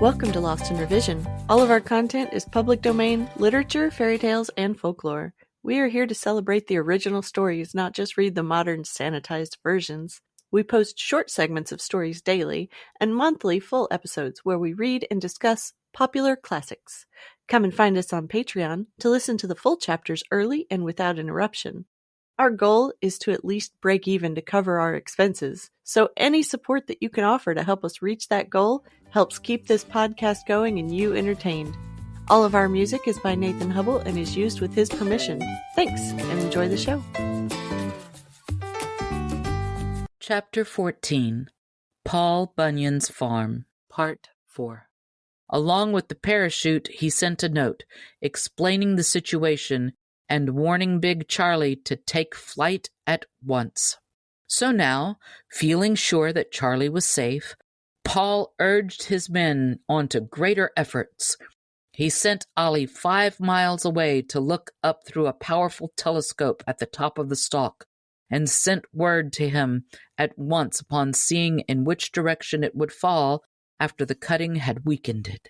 Welcome to Lost in Revision. All of our content is public domain, literature, fairy tales, and folklore. We are here to celebrate the original stories, not just read the modern sanitized versions. We post short segments of stories daily and monthly full episodes where we read and discuss popular classics. Come and find us on Patreon to listen to the full chapters early and without interruption. Our goal is to at least break even to cover our expenses, so any support that you can offer to help us reach that goal helps keep this podcast going and you entertained. All of our music is by Nathan Hubble and is used with his permission. Thanks, and enjoy the show. Chapter 14, Paul Bunyan's Farm, Part 4. Along with the parachute, he sent a note explaining the situation and warning Big Charlie to take flight at once. So now, feeling sure that Charlie was safe, Paul urged his men on to greater efforts. He sent Ollie 5 miles away to look up through a powerful telescope at the top of the stalk, and sent word to him at once upon seeing in which direction it would fall after the cutting had weakened it.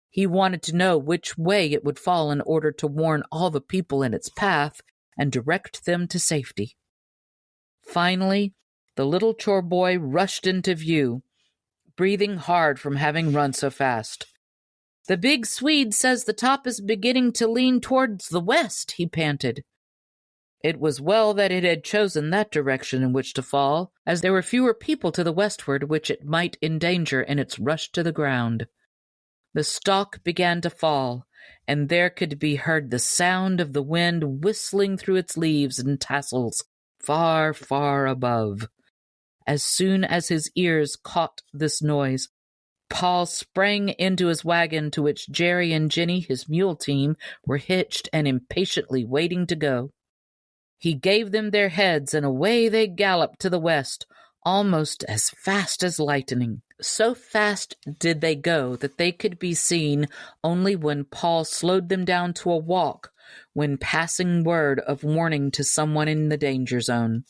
He wanted to know which way it would fall in order to warn all the people in its path and direct them to safety. Finally, the little chore boy rushed into view, breathing hard from having run so fast. "The big Swede says the top is beginning to lean towards the west," he panted. It was well that it had chosen that direction in which to fall, as there were fewer people to the westward which it might endanger in its rush to the ground. The stalk began to fall, and there could be heard the sound of the wind whistling through its leaves and tassels far, far above. As soon as his ears caught this noise, Paul sprang into his wagon to which Jerry and Jenny, his mule team, were hitched and impatiently waiting to go. He gave them their heads, and away they galloped to the west, almost as fast as lightning. So fast did they go that they could be seen only when Paul slowed them down to a walk when passing word of warning to someone in the danger zone.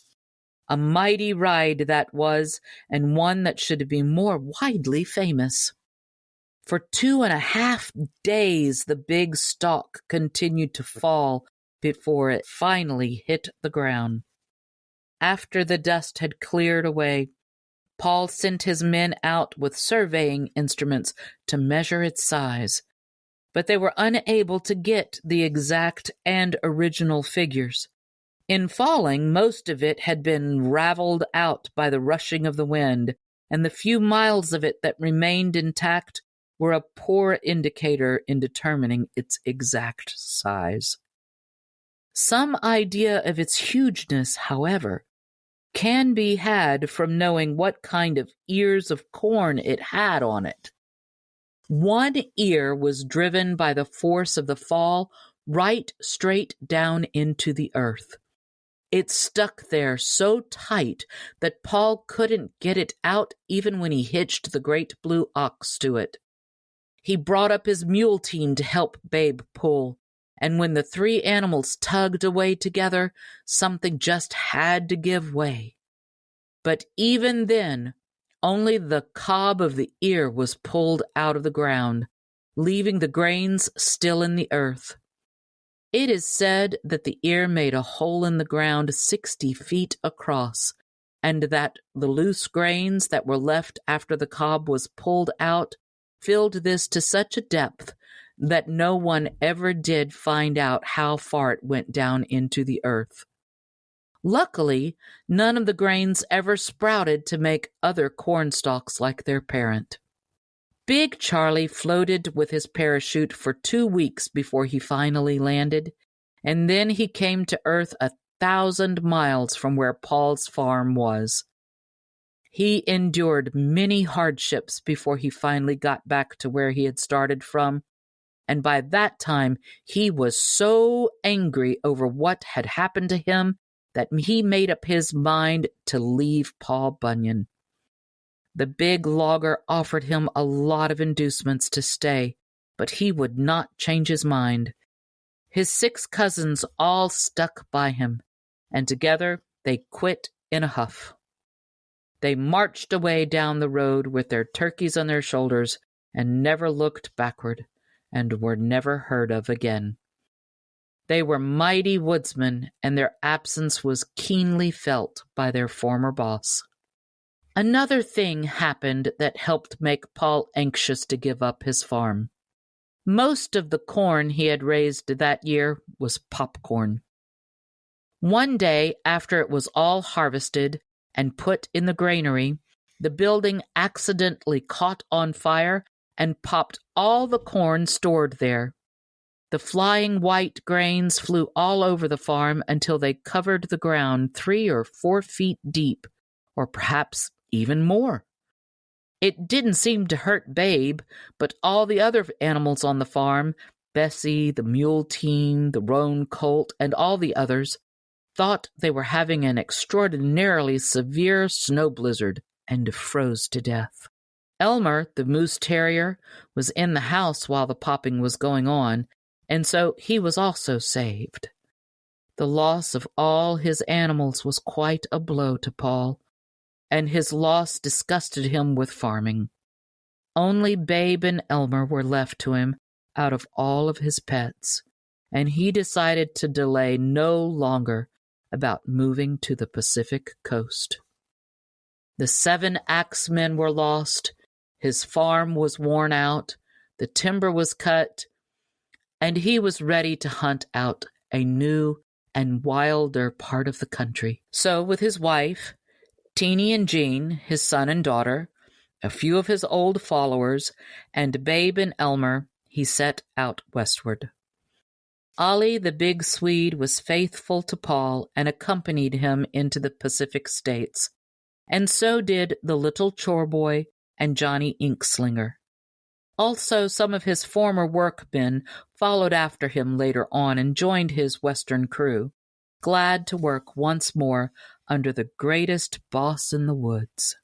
A mighty ride that was, and one that should be more widely famous. For 2.5 days the big stalk continued to fall before it finally hit the ground. After the dust had cleared away, Paul sent his men out with surveying instruments to measure its size, but they were unable to get the exact and original figures. In falling, most of it had been raveled out by the rushing of the wind, and the few miles of it that remained intact were a poor indicator in determining its exact size. Some idea of its hugeness, however, can be had from knowing what kind of ears of corn it had on it. One ear was driven by the force of the fall right straight down into the earth. It stuck there so tight that Paul couldn't get it out even when he hitched the great blue ox to it. He brought up his mule team to help Babe pull, and when the 3 animals tugged away together, something just had to give way. But even then, only the cob of the ear was pulled out of the ground, leaving the grains still in the earth. It is said that the ear made a hole in the ground 60 feet across, and that the loose grains that were left after the cob was pulled out filled this to such a depth that no one ever did find out how far it went down into the earth. Luckily, none of the grains ever sprouted to make other corn stalks like their parent. Big Charlie floated with his parachute for 2 weeks before he finally landed, and then he came to earth 1,000 miles from where Paul's farm was. He endured many hardships before he finally got back to where he had started from, and by that time he was so angry over what had happened to him that he made up his mind to leave Paul Bunyan. The big logger offered him a lot of inducements to stay, but he would not change his mind. His 6 cousins all stuck by him, and together they quit in a huff. They marched away down the road with their turkeys on their shoulders and never looked backward, and were never heard of again. They were mighty woodsmen, and their absence was keenly felt by their former boss. Another thing happened that helped make Paul anxious to give up his farm. Most of the corn he had raised that year was popcorn. One day, after it was all harvested and put in the granary, the building accidentally caught on fire and popped all the corn stored there. The flying white grains flew all over the farm until they covered the ground 3 or 4 feet deep, or perhaps even more. It didn't seem to hurt Babe, but all the other animals on the farm, Bessie, the mule team, the roan colt, and all the others, thought they were having an extraordinarily severe snow blizzard and froze to death. Elmer, the moose terrier, was in the house while the popping was going on, and so he was also saved. The loss of all his animals was quite a blow to Paul, and his loss disgusted him with farming. Only Babe and Elmer were left to him out of all of his pets, and he decided to delay no longer about moving to the Pacific coast. The 7 axemen were lost, his farm was worn out, the timber was cut, and he was ready to hunt out a new and wilder part of the country. So with his wife, Teeny and Jean, his son and daughter, a few of his old followers, and Babe and Elmer, he set out westward. Ollie, the big Swede, was faithful to Paul and accompanied him into the Pacific States, and so did the little chore boy and Johnny Inkslinger. Also, some of his former workmen followed after him later on and joined his Western crew, glad to work once more under the greatest boss in the woods.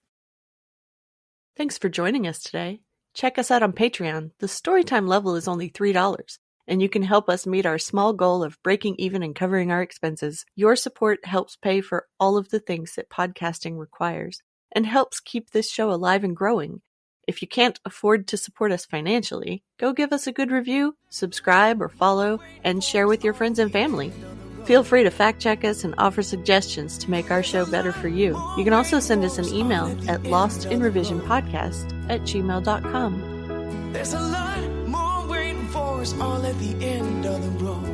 Thanks for joining us today. Check us out on Patreon. The Storytime level is only $3, and you can help us meet our small goal of breaking even and covering our expenses. Your support helps pay for all of the things that podcasting requires, and helps keep this show alive and growing. If you can't afford to support us financially, go give us a good review, subscribe or follow, and share with your friends and family. Feel free to fact check us and offer suggestions to make our show better for you. You can also send us an email at lostinrevisionpodcast@gmail.com. There's a lot more waiting for us all at the end of the road.